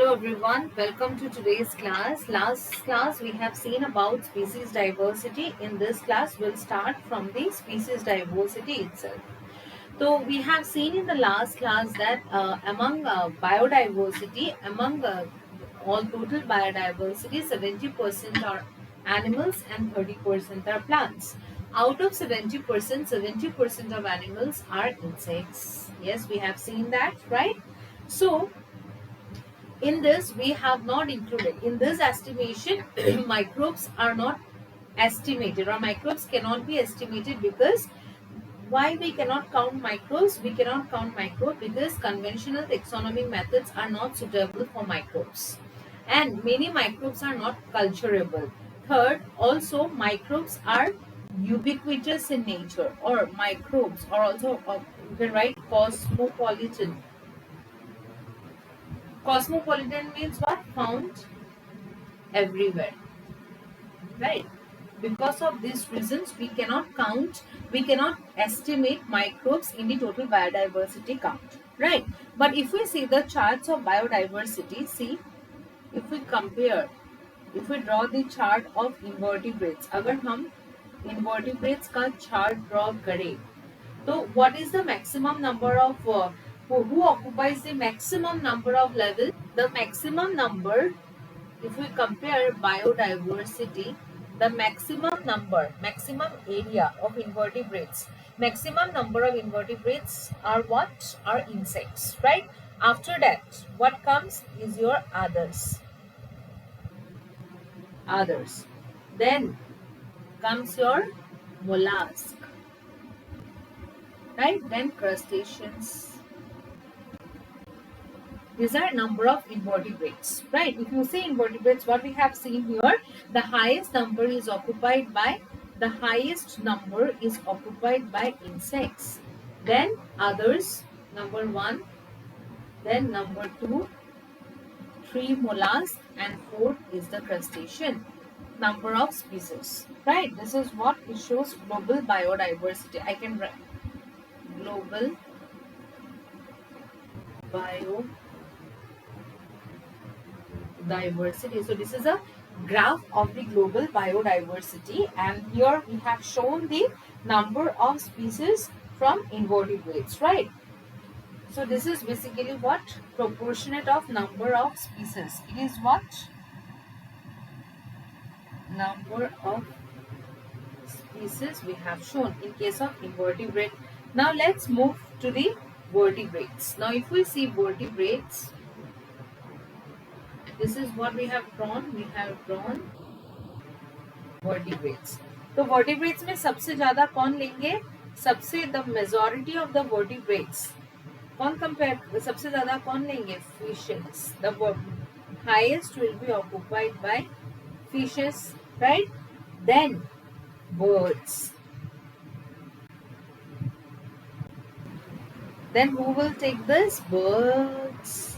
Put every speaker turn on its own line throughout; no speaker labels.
Hello everyone, welcome to today's class. Last class we have seen about species diversity. In this class we'll start from the species diversity itself. So we have seen in the last class that among biodiversity, among all total biodiversity, 70% are animals and 30% are plants. Out of 70%, 70% of animals are insects. Yes, we have seen that, right? So in this we have not included in this estimation microbes are not estimated, or microbes cannot be estimated. Because why we cannot count microbes? We cannot count microbes because conventional taxonomic methods are not suitable for microbes, and many microbes are not culturable. Third, also microbes are ubiquitous in nature, or microbes are also you can write cosmopolitan. Cosmopolitan means what? Found everywhere, right? Because of these reasons we cannot count, we cannot estimate microbes in the total biodiversity count, right? But if we see the charts of biodiversity, see, if we compare, if we draw the chart of invertebrates, अगर हम invertebrates का chart draw करें, तो what is the maximum number of who occupies the maximum number of level? The maximum number, if we compare biodiversity, the maximum number, maximum area of invertebrates, maximum number of invertebrates are what? Are insects, right? After that, what comes is your others. Others. Then comes your mollusk, right? Then crustaceans. These are number of invertebrates, right? If you say invertebrates, what we have seen here, the highest number is occupied by insects. Then others, number 1. Then number 2, 3 mollusks, and 4 is the crustacean. Number of species, right? This is what it shows global biodiversity. I can write global biodiversity. So this is a graph of the global biodiversity, and here we have shown the number of species from invertebrates, right? So this is basically what? Proportionate of number of species. It is what? Number of species we have shown in case of invertebrate. Now let's move to the vertebrates. Now if we see vertebrates, this is what we have drawn. We have drawn vertebrates. तो vertebrates में सबसे ज्यादा कौन लेंगे? सबसे the majority of the vertebrates कौन compare सबसे ज्यादा कौन लेंगे? Fishes. The highest will be occupied by fishes, right? Then birds. Then who will take this? Birds.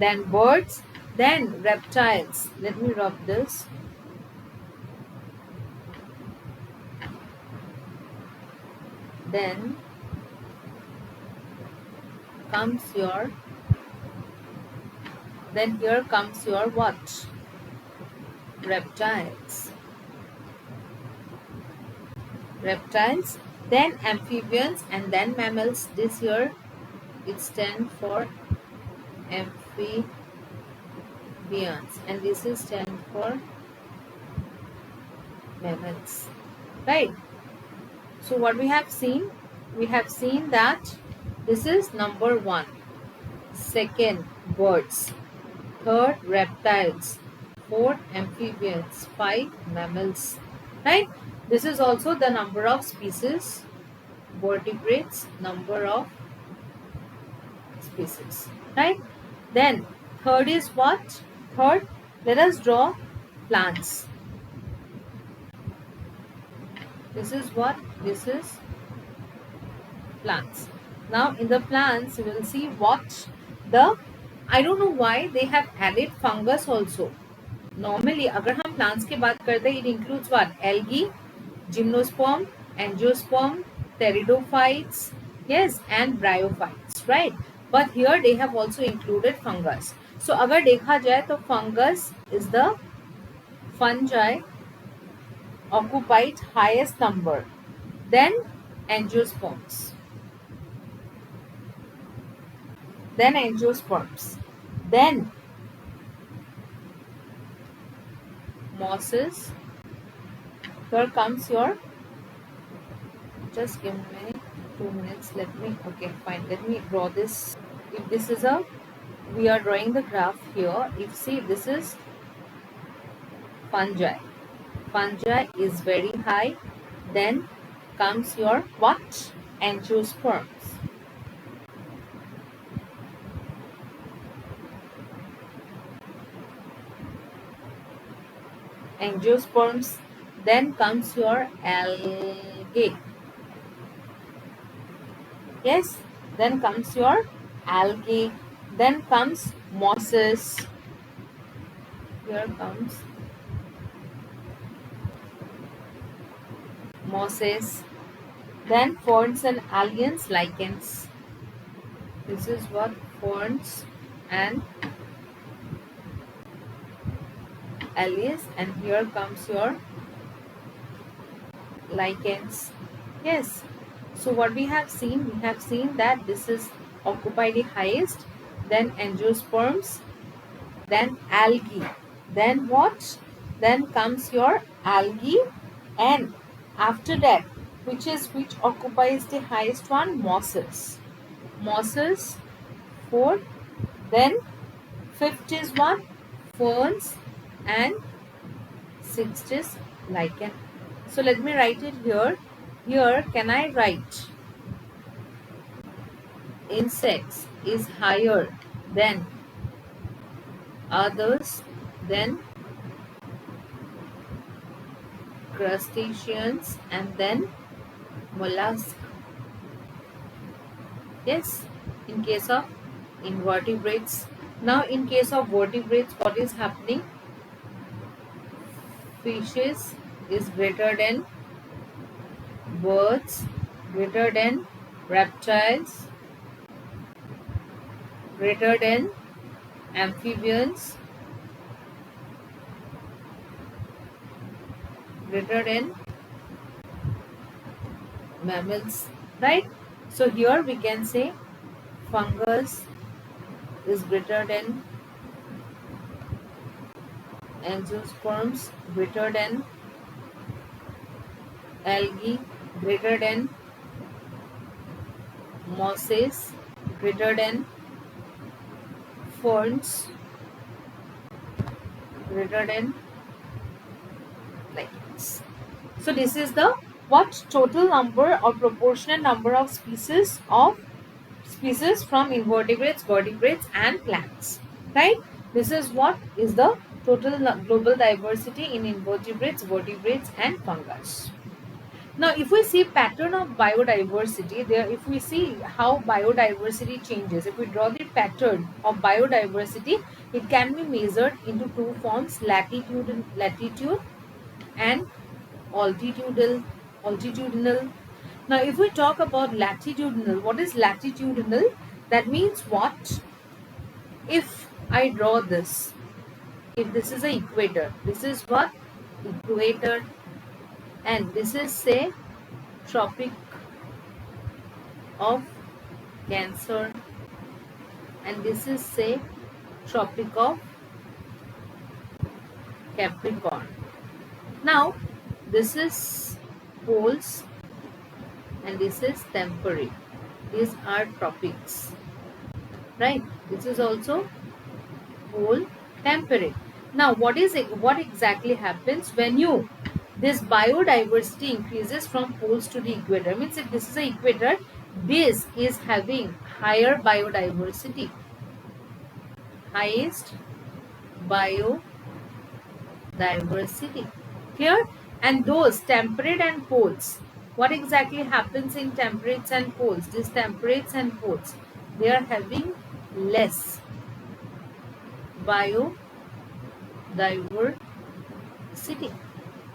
Then birds. Then reptiles. Let me rub this. Then comes your, then here comes your what? Reptiles. Reptiles, then amphibians, and then mammals. This here it stands for amphibians, and this is stand for mammals, right? So what we have seen? We have seen that this is number 1. Second, birds. Third, reptiles. Fourth, amphibians. 5, mammals, right? This is also the number of species, vertebrates, number of species, right? Then third is what? Third, let us draw plants. This is what? This is plants. Now in the plants we will see what the, I don't know why they have added fungus also. Normally अगर हम plants की बात करते हैं, it includes what? Algae, gymnosperm, angiosperm, pteridophytes, yes, and bryophytes, right? but here they have also included fungus. So अगर देखा जाए तो fungus is the fungi occupied highest number, then angiosperms, then mosses. Here comes your, just give me 2 minutes, let me, okay fine, let me draw this. If this is a, we are drawing the graph here, if see this is fungi is very high, then comes your what? Angiosperms. Angiosperms, then comes your algae. Yes, then comes your algae, then comes mosses. Here comes mosses, then ferns and alliums, lichens. This is what ferns and alliums, and here comes your lichens. Yes, so what we have seen that this is occupied the highest, then angiosperms, then algae, then what? Then comes your algae, and after that, which occupies the highest one? Mosses, fourth, then fifth is what? Ferns, and sixth is lichen. So let me write it here. Here can I write insects is higher than others, then crustaceans, and then mollusk. Yes, in case of invertebrates. Now in case of vertebrates, what is happening? Fishes is greater than birds, greater than reptiles, greater than amphibians, greater than mammals, right? So here we can say fungus is greater than angiosperms, greater than algae, greater than mosses, greater than ferns, greater than lichens. So this is the what total number or proportionate number of species from invertebrates, vertebrates and plants, right? This is what is the total global diversity in invertebrates, vertebrates and fungus. Now, if we see pattern of biodiversity, there, if we see how biodiversity changes, if we draw the pattern of biodiversity, it can be measured into two forms: latitude and altitudinal. Now, if we talk about latitudinal, what is latitudinal? That means what? If I draw this, if this is an equator, this is what? Equator, and this is say Tropic of Cancer, and this is say Tropic of Capricorn. Now this is poles and this is temperate. These are tropics, right? This is also pole, temperate. Now what exactly happens when you this biodiversity increases from poles to the equator? Means if this is the equator, this is having higher biodiversity, highest biodiversity. Clear? And those temperate and poles, what exactly happens in temperates and poles? These temperates and poles, they are having less biodiversity.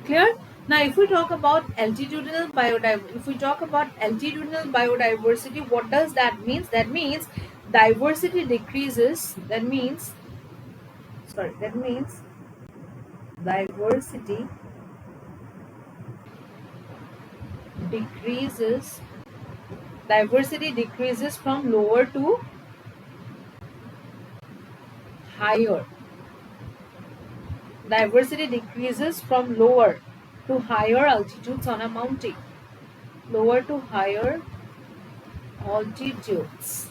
Clear? Now, if we talk about altitudinal biodiversity, what does that mean? That means diversity decreases, that means diversity decreases from lower to higher. Diversity decreases from lower to higher altitudes on a mountain. Lower to higher altitudes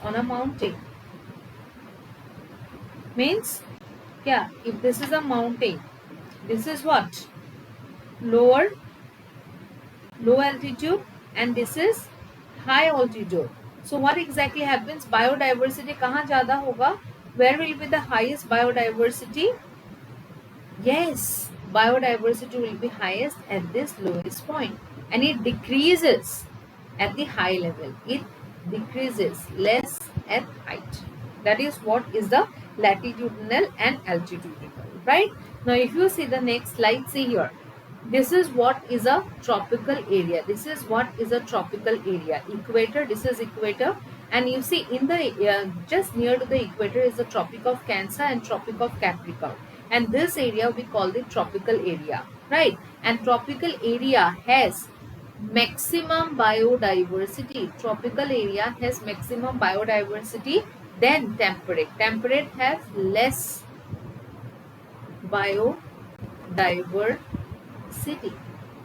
on a mountain. Means, yeah, if this is a mountain, this is what? Low altitude, and this is high altitude. So what exactly happens? Biodiversity कहाँ ज़्यादा होगा? Where will be the highest biodiversity? Yes, biodiversity will be highest at this lowest point, and it decreases at the high level. It decreases less at height. That is what is the latitudinal and altitudinal, right? Now if you see the next slide, see here. This is what is a tropical area. Equator, this is equator, and you see in the just near to the equator is the Tropic of Cancer and Tropic of Capricorn, and this area we call the tropical area, right? And tropical area has maximum biodiversity. Tropical area has maximum biodiversity than temperate. Temperate has less biodiversity.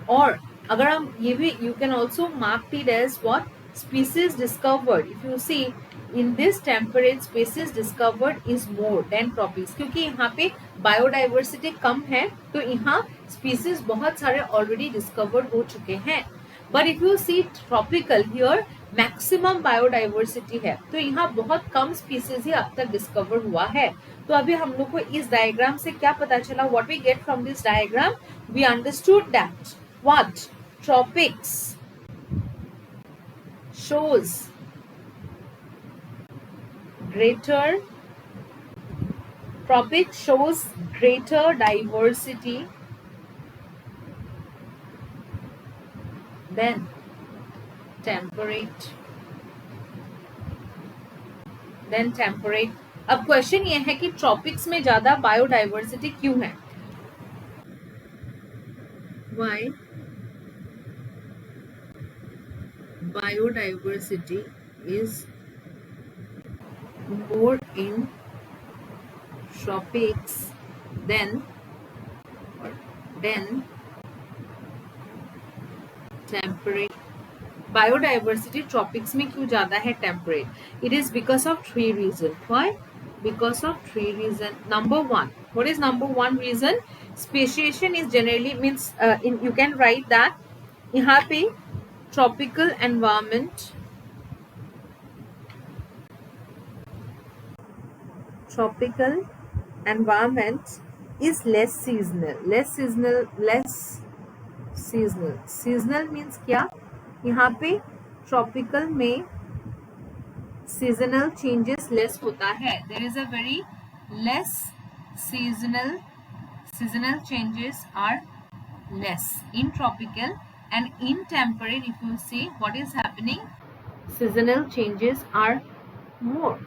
और अगर हम ये भी, you can also mark it as what? Species discovered. If you see in this temperate, species discovered is more than tropics, क्योंकि यहाँ पे biodiversity कम है, तो यहाँ species बहुत सारे already discovered हो चुके हैं. But if you see tropical, here maximum biodiversity है, तो यहाँ बहुत कम species ही अब तक discover हुआ है. तो अभी हम लोग को इस डायग्राम से क्या पता चला? What we get from this diagram? We understood that what? Tropics shows greater diversity than temperate. अब क्वेश्चन ये है कि ट्रॉपिक्स में ज्यादा बायोडाइवर्सिटी क्यों है? Why biodiversity is more in tropics than temperate? Biodiversity tropics में क्यों ज्यादा है temperate? It is because of three reasons. Why? Because of three reasons. Number one, what is number one reason? Speciation is generally means you can write that यहाँ पे tropical environment is less seasonal. Seasonal means क्या? यहाँ पे tropical में seasonal changes less होता है. There is a very less seasonal changes are less in tropical, and in temperate if you see what is happening, seasonal changes are more.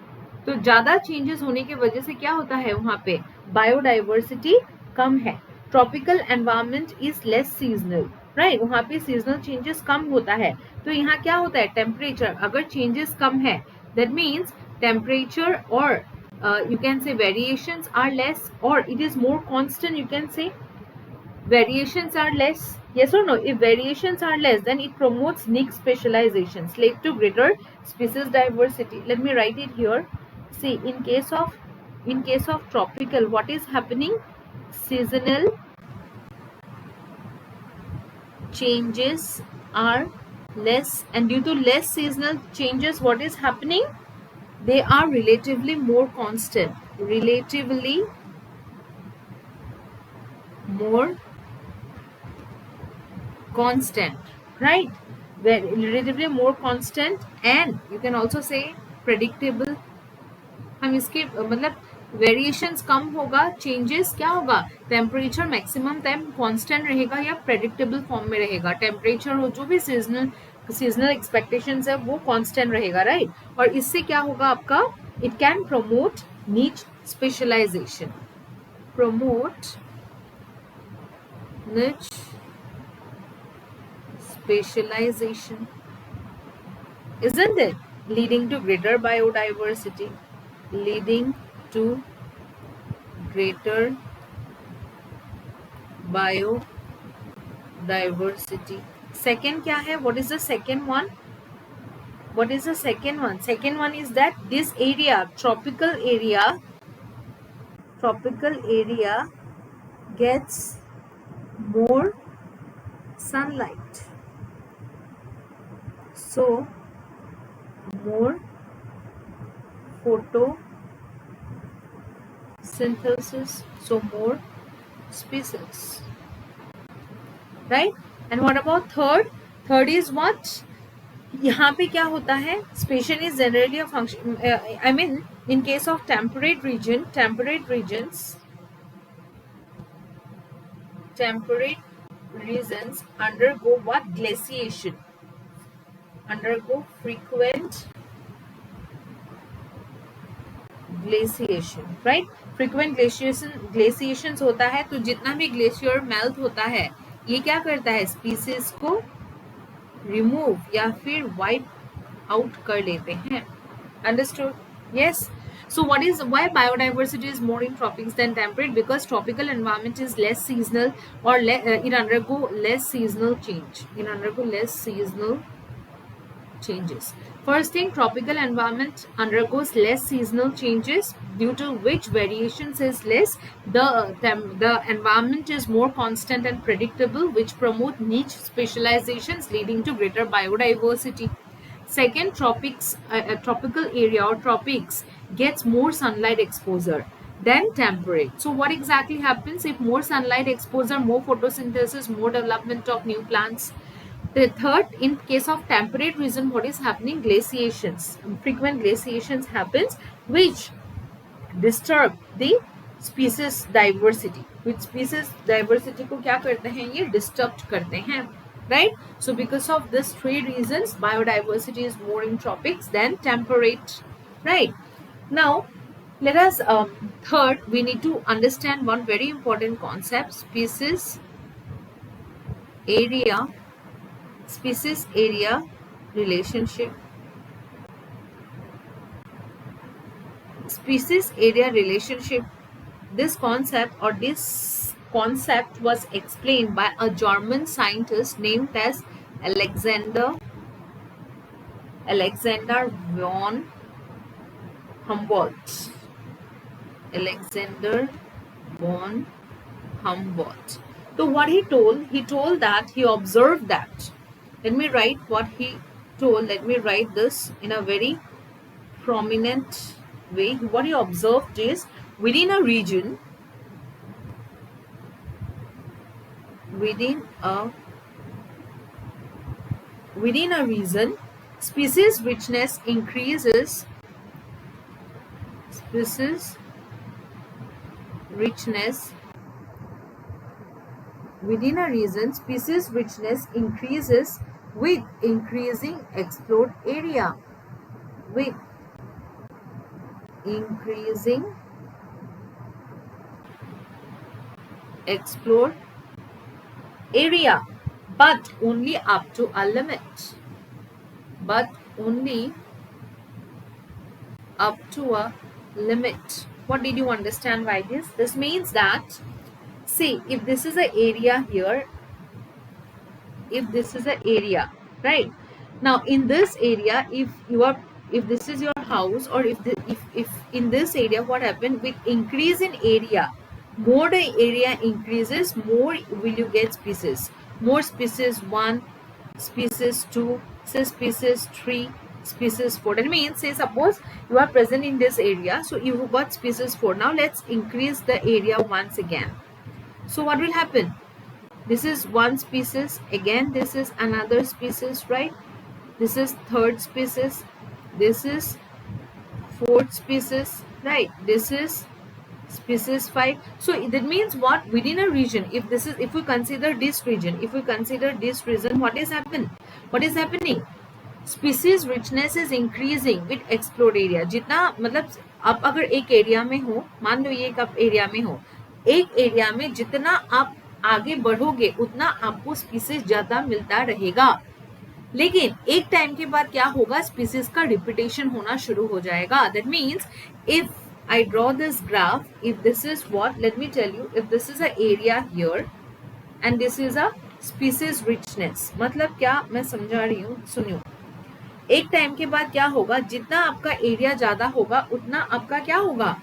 तो ज्यादा changes होने की वजह से क्या होता है? वहाँ पे बायोडाइवर्सिटी कम है. Tropical environment is less seasonal, right? वहाँ पे सीजनल चेंजेस कम होता है. तो यहाँ क्या होता है? टेम्परेचर अगर चेंजेस कम है, दैट मीन्स टेम्परेचर और you can say variations are less, or it is more constant. You can say variations are less. Yes or no? If variations are less, then it promotes niche specializations, lead to greater species diversity. Let me write it here. See, in case of tropical, what is happening? Seasonal changes are less, and due to less seasonal changes, what is happening? They are relatively more constant. Right? Relatively more constant, and you can also say predictable. हम इसके मतलब variations कम होगा, changes क्या होगा? Temperature maximum time constant रहेगा या predictable form में रहेगा. टेम्परेचर हो, जो भी सीजनल सीजनल एक्सपेक्टेशंस है वो कांस्टेंट रहेगा, राइट? और इससे क्या होगा आपका, इट कैन प्रमोट नीच specialisation, promote niche specialization, isn't it? Leading to greater biodiversity, leading to greater biodiversity. Second क्या है? What is the second one? What is the second one? Second one is that this area, tropical area gets more sunlight. So more photosynthesis, so more species, right? And what about third? Third is what? यहाँ पे क्या होता है? Speciation is generally a function, I mean in case of temperate regions undergo what? Glaciation, undergo frequent glaciation, right? frequent glaciations होता है, तो जितना भी ग्लेशियर मेल्ट होता है ये क्या करता है? स्पीसीज को रिमूव या फिर वाइप आउट कर लेते हैं. Understood? Yes. So what is, why biodiversity is more in tropics than temperate? Because tropical environment is less seasonal, or it undergo less seasonal changes. First thing, tropical environment undergoes less seasonal changes, due to which variations is less. The environment is more constant and predictable, which promote niche specializations, leading to greater biodiversity. Second, tropical area or tropics gets more sunlight exposure than temperate. So what exactly happens? If more sunlight exposure, more photosynthesis, more development of new plants. The third, in case of temperate region, what is happening? Glaciations, frequent glaciations happens, which disturb the species diversity. Which species diversity को क्या करते हैं? ये disturb करते हैं, right? So because of these three reasons, biodiversity is more in tropics than temperate, right? Now let us third, we need to understand one very important concept: species area relationship. Species area relationship, this concept was explained by a German scientist named as Alexander von Humboldt. Alexander von Humboldt. So what he told that he observed that. Let me write what he told. Let me write this in a very prominent way. What he observed is, within a region, species richness increases. Species richness within a region, species richness increases with increasing explored area. With increasing explored area, but only up to a limit. But only up to a limit. What did you understand by this? This means that, see, if this is an area here, if this is an area, right? Now in this area, if this is your house, or if in this area, what happened? With increase in area, more the area increases, more will you get species. More species 1, species 2, say species 3, species 4. That means, say suppose you are present in this area, so you got species 4. Now let's increase the area once again. So what will happen? This is one species, again this is another species, right? This is third species, this is fourth species, right? This is species 5. So that means what? Within a region, if we consider this region, what is happened? What is happening? Species richness is increasing with explored area. जितना मतलब आप अगर एक area में हो, मान लो ये एक आप एरिया में हो, एक एरिया में जितना आप आगे बढ़ोगे उतना आपको स्पीसीज ज्यादा मिलता रहेगा, लेकिन एक टाइम के बाद क्या होगा, स्पीसीज का रिपीटेशन होना शुरू हो जाएगा. That means if I draw this graph, if this is what, let me tell you, if this is a area here and this is a species richness, मतलब क्या मैं समझा रही हूँ, सुनियो. एक टाइम के बाद क्या होगा, जितना आपका एरिया ज्यादा होगा उतना आपका क्या होगा,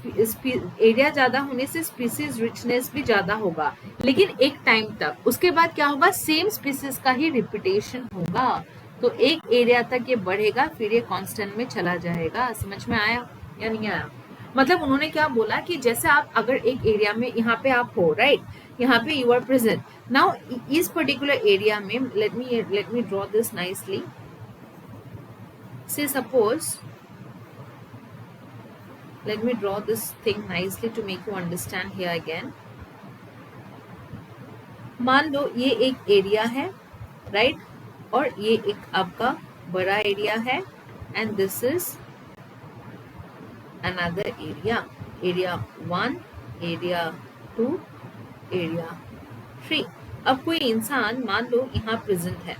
एरिया ज्यादा होने से स्पीसीज रिचनेस भी ज्यादा होगा, लेकिन एक टाइम तक. उसके बाद क्या होगा, सेम स्पीसीज का ही रिपीटेशन होगा. तो एक एरिया तक ये बढ़ेगा, फिर ये कांस्टेंट में चला जाएगा. समझ में आया या नहीं आया? मतलब उन्होंने क्या बोला कि जैसे आप अगर एक एरिया में, यहाँ पे आप हो, राइट, यहाँ पे यू आर प्रेजेंट नाउ, इस पर्टिकुलर एरिया में, let me draw this nicely. Say suppose, let me draw this thing nicely to make you understand here again. मान लो ये एक एरिया है, राइट, और ये एक आपका बड़ा एरिया है, and this is another area, area 1, area 2, area 3. अब कोई इंसान मान लो यहाँ प्रेजेंट है,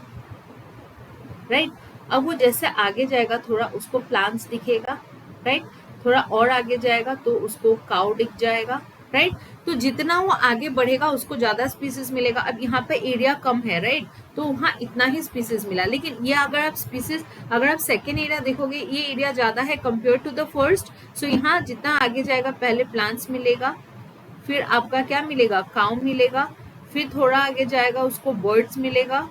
राइट. अब वो जैसे आगे जाएगा थोड़ा उसको प्लांट्स दिखेगा, राइट, थोड़ा और आगे जाएगा तो उसको काउ दिख जाएगा, राइट. तो जितना वो आगे बढ़ेगा उसको ज्यादा स्पीसीज मिलेगा. अब यहाँ पे एरिया कम है, राइट, तो वहाँ इतना ही स्पीसीज मिला. लेकिन ये अगर आप स्पीसीज, अगर आप सेकेंड एरिया देखोगे, ये एरिया ज्यादा है कंपेयर टू द फर्स्ट. सो यहाँ जितना आगे जाएगा पहले प्लांट्स मिलेगा, फिर आपका क्या मिलेगा, काउ मिलेगा, फिर थोड़ा आगे जाएगा उसको बर्ड्स मिलेगा,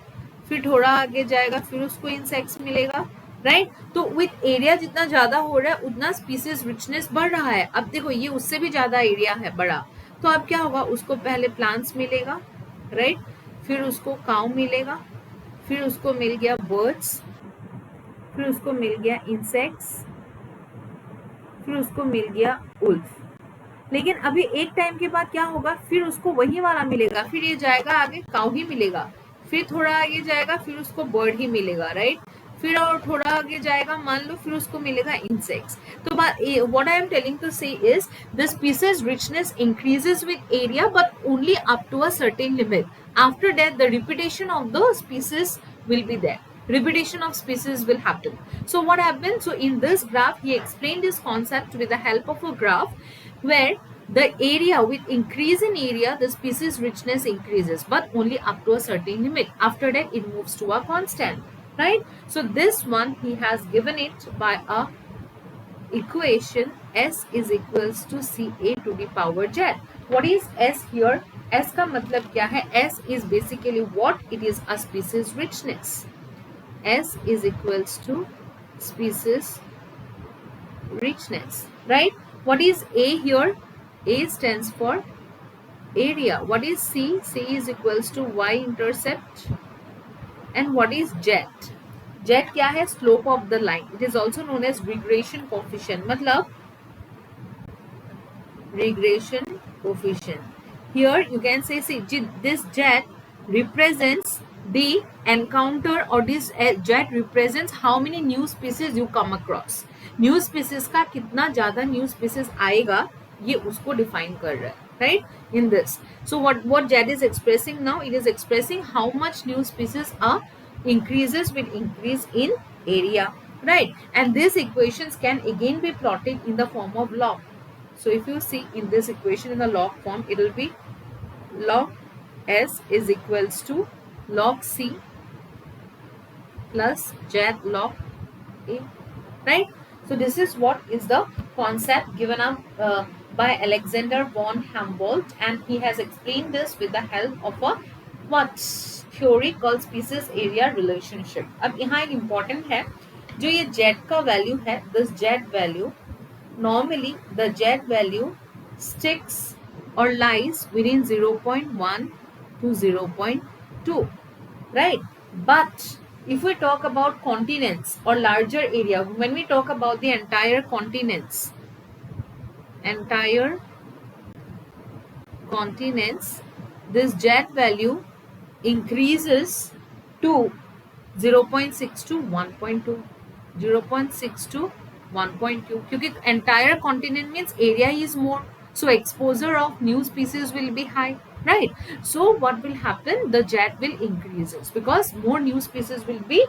फिर थोड़ा आगे जाएगा फिर उसको इंसेक्ट्स मिलेगा, राइट. तो विथ एरिया जितना ज्यादा हो रहा है उतना स्पीसीज रिचनेस बढ़ रहा है. अब देखो ये उससे भी ज्यादा एरिया है बड़ा, तो अब क्या होगा, उसको पहले प्लांट्स मिलेगा, राइट, फिर उसको काउ मिलेगा, फिर उसको मिल गया बर्ड्स, फिर उसको मिल गया इंसेक्ट्स, फिर उसको मिल गया उल्फ. लेकिन अभी एक टाइम के बाद क्या होगा, फिर उसको वही वाला मिलेगा, फिर ये जाएगा आगे काउ ही मिलेगा, फिर थोड़ा आगे जाएगा फिर उसको बर्ड ही मिलेगा, राइट, फिर और थोड़ा आगे जाएगा मान लो फिर उसको मिलेगा इंसेक्ट्स. तो what I am telling to say is the species richness increases with area but only up to a certain limit. After that the repetition of the species will be there. Repetition of species will happen. So what happened? So in this graph, he explained this concept with the help of a graph where the area, with increase in area, the species richness increases, but only up to a certain limit. After that, it moves to a constant, right? So this one, he has given it by a equation S is equals to Ca to the power z. What is S here? S का मतलब क्या है? S is basically what? It is a species richness. S is equals to species richness, right? What is A here? A stands for area. What is C? C is equals to y-intercept. And what is Z? Z क्या है? Slope of the line. It is also known as regression coefficient. मतलब regression coefficient. Here you can say, see, this Z represents the encounter, or this Z represents how many new species you come across. New species का कितना ज्यादा new species आएगा ये उसको define कर रहा है, right, in this. So what Z is expressing now, it is expressing how much new species are increases with increase in area, right? And these equations can again be plotted in the form of log. So if you see in this equation in the log form, it will be log S is equals to log C plus Z log A, right? So this is what is the concept given up by Alexander von Humboldt, and he has explained this with the help of a what theory called species area relationship. अब यहाँ एक important है, जो ये Z का value है, this Z value, normally the Z value sticks or lies within 0.1 to 0.2, right? But if we talk about continents or larger area, when we talk about the entire continents, this Z value increases to 0.6 to 1.2, 0.6 to 1.2, क्योंकि entire continent means area is more, so exposure of new species will be high, right? So what will happen, the jet will increases because more new species will be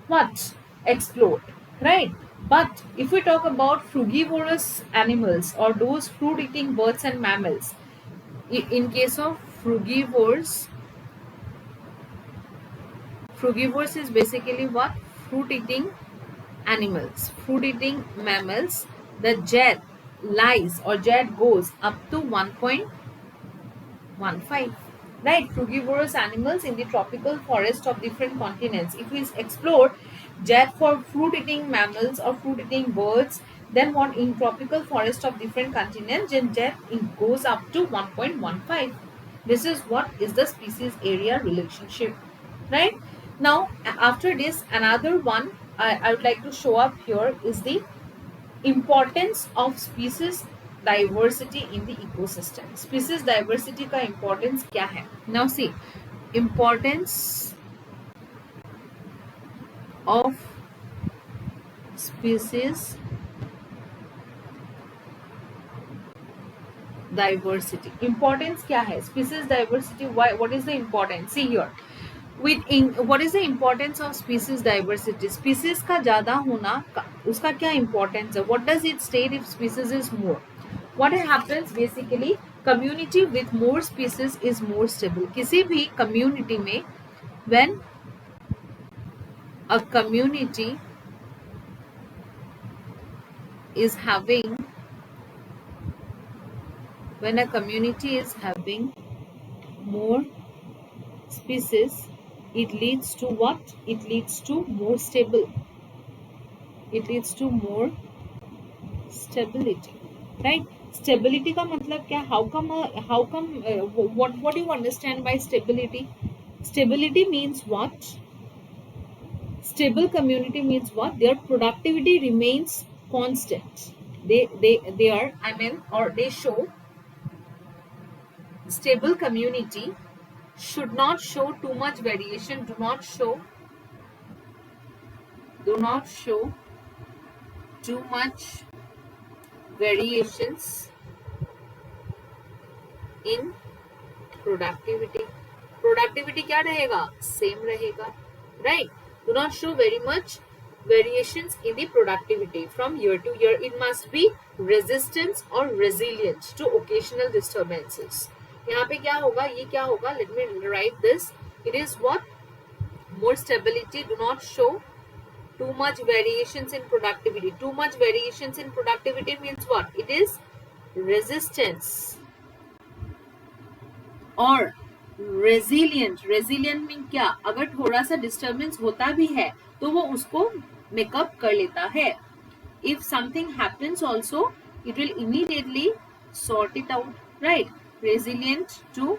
what, explored, right? But if we talk about frugivorous animals or those fruit eating birds and mammals, in case of frugivores is basically what, fruit eating animals, fruit eating mammals, the jet lies or jet goes up to 1.15, right? Frugivorous animals in the tropical forest of different continents, if we explore jet for fruit eating mammals or fruit eating birds, then what, in tropical forest of different continents, then jet goes up to 1.15. This is what is the species area relationship, right? Now after this, another one I would like to show up here is the importance of species diversity in the ecosystem. Species diversity का importance क्या है? Now see, importance of species diversity. Importance क्या है? Species diversity. Why? What is the importance? See here. What is the importance of species diversity? Species का ज़्यादा होना उसका क्या importance है? What does it state if species is more? What happens basically? Community with more species is more stable. किसी भी community में, when a community is having more species, it leads to what? It leads to more stable. It leads to more stability, right? Stability का मतलब क्या? How come what do you understand by stability? Stability means what? Stable community means what? Their productivity remains constant. They are, I mean, or they show, stable community should not show too much variation, do not show too much variations in productivity. Productivity क्या रहेगा? Same रहेगा, right? Do not show very much variations in the productivity from year to year. It must be resistance or resilient to occasional disturbances. यहाँ पे क्या होगा? ये क्या होगा? Let me write this. It is what? More stability. Do not show too much variations in productivity. Too much variations in productivity means what? It is resistance और resilient. Resilient mean क्या? अगर थोड़ा सा डिस्टर्बेंस होता भी है तो वो उसको मेकअप कर लेता है. If something happens also it will immediately sort it out, right? Resilient to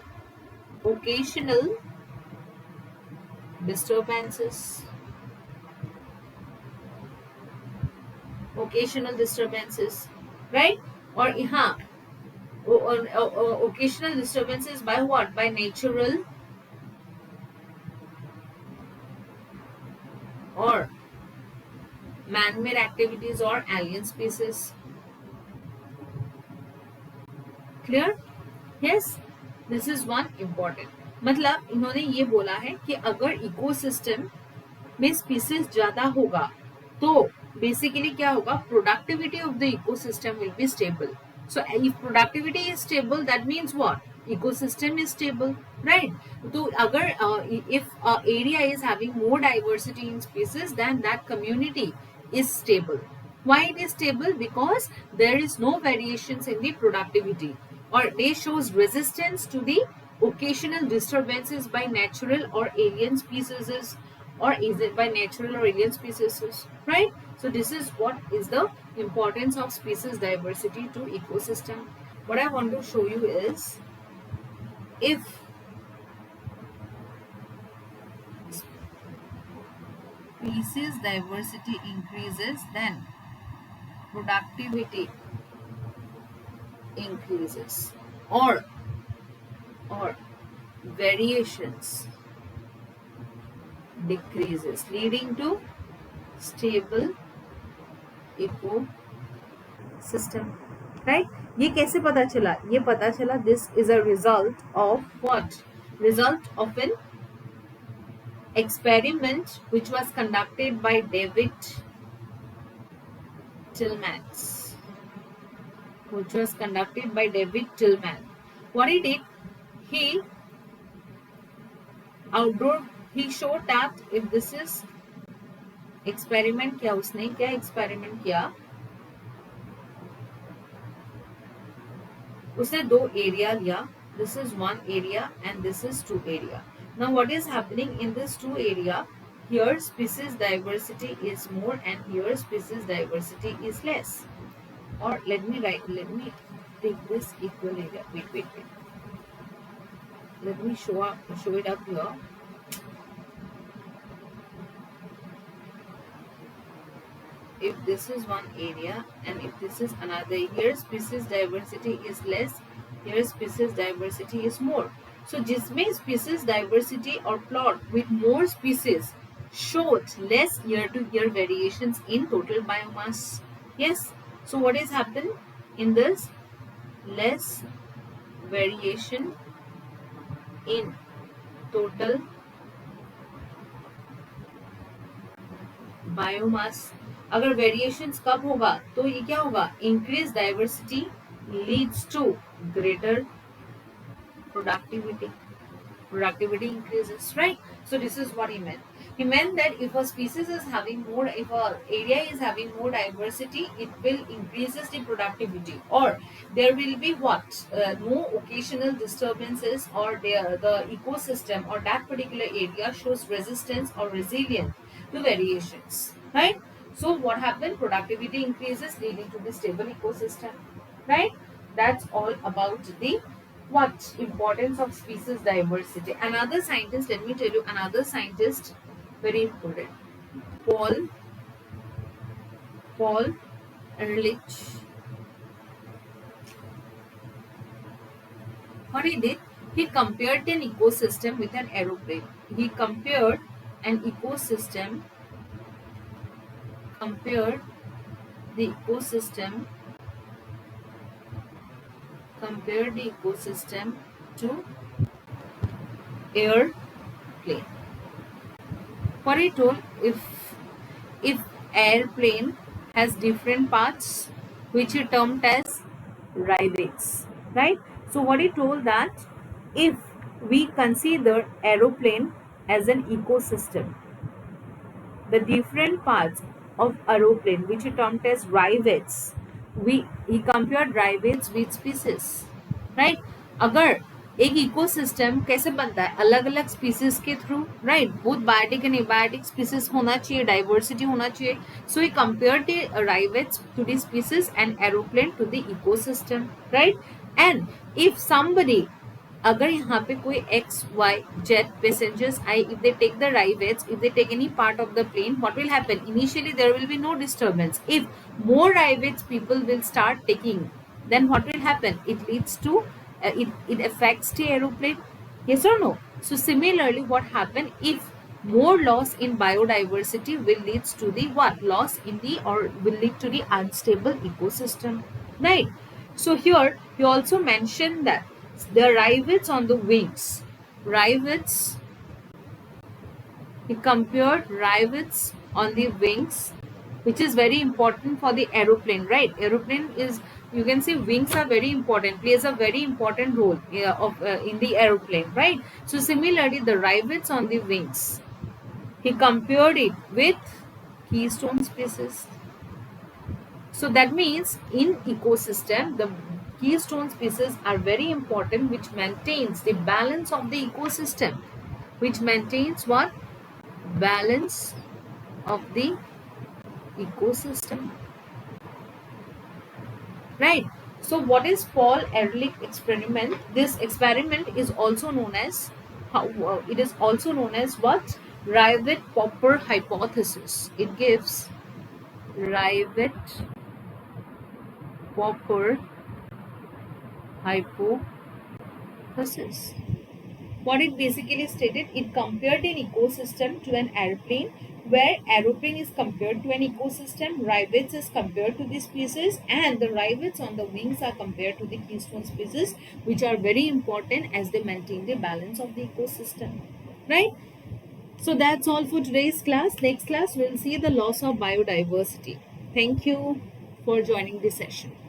occasional disturbances. Occasional disturbances, right? Or यहाँ occasional disturbances by what? By natural or man-made activities or alien species. Clear? Yes, this is one important. मतलब इन्होंने ये बोला है कि अगर ecosystem में species ज्यादा होगा तो बेसिकली क्या होगा? Productivity of the ecosystem will be stable. So if productivity is stable, that means what? Ecosystem is stable, right? तो अगर if area is having more diversity in species, then that community is stable. Why it is stable? Because there is no variations in the productivity, or they shows resistance to the occasional disturbances by natural or alien species, or is it by natural or alien species, right? So this is what is the importance of species diversity to ecosystem. What I want to show you is, if species diversity increases, then productivity increases, or variations decreases, leading to stable ecosystem. Right? ये कैसे पता चला? ये पता चला this is a result of what? Result of an experiment which was conducted by David Tillmans. Which was conducted by David Tillman. What he did, he outdoor, he showed that if this is experiment किया उसने, क्या experiment किया, उसने दो area लिया, this is one area and this is two area. Now what is happening in this two area? Here species diversity is more and here species diversity is less. Or let me take this equal area. Wait. Let me show it up here. If this is one area and if this is another, here species diversity is less, here species diversity is more. So जिसमें species diversity or plot with more species showed less year-to-year variations in total biomass. Yes. So what is happened in this? Less variation in total biomass. अगर variations कब होगा तो ये क्या होगा? Increased diversity leads to greater productivity. Productivity increases, right? So this is what he meant. He meant that if a species is having more, if a area is having more diversity, it will increases the productivity, or there will be what? No occasional disturbances, or the ecosystem or that particular area shows resistance or resilience to variations, right? So what happened? Productivity increases, leading to the stable ecosystem, right? That's all about the what importance of species diversity. Another scientist, let me tell you, another scientist, very important, Paul Ehrlich. What he did, he compared an ecosystem with an aeroplane. He compared an ecosystem, compared the ecosystem, compared the ecosystem to airplane. What he told, if airplane has different parts which he termed as rivets, right? So what he told that if we consider aeroplane as an ecosystem, the different parts of aeroplane which he termed as rivets, he compared rivets with species, right? अगर एक ecosystem कैसे बनता है? अलग अलग species के थ्रू, right? Both biotic and abiotic species होना चाहिए, डाइवर्सिटी होना चाहिए. So he compare the rivets to the species and aeroplane to the ecosystem, right? And if somebody, अगर यहाँ पे कोई XYZ passengers आए, if they take the rivets, if they take any part of the plane, what will happen? Initially there will be no disturbance. If more rivets people will start taking, then what will happen? It leads to it affects the aeroplane. Yes or no? So similarly, what happen if more loss in biodiversity will leads to the what? Loss in the, or will lead to the unstable ecosystem, right? So here you also mentioned that the rivets on the wings, rivets, he compared rivets on the wings, which is very important for the aeroplane, right? Aeroplane is, you can say wings are very important, plays a very important role in the aeroplane, right? So similarly, the rivets on the wings, he compared it with keystone species. So that means in ecosystem, the keystone species are very important, which maintains the balance of the ecosystem, which maintains what? Balance of the ecosystem, right? So what is Paul Ehrlich experiment? This experiment is also known as it is also known as what? Rivett-Popper hypothesis. It gives Rivett-Popper hypothesis. What it basically stated, it compared an ecosystem to an airplane, where aeroplane is compared to an ecosystem, rivets is compared to the species, and the rivets on the wings are compared to the keystone species, which are very important as they maintain the balance of the ecosystem, right? So that's all for today's class. Next class we'll see the loss of biodiversity. Thank you for joining this session.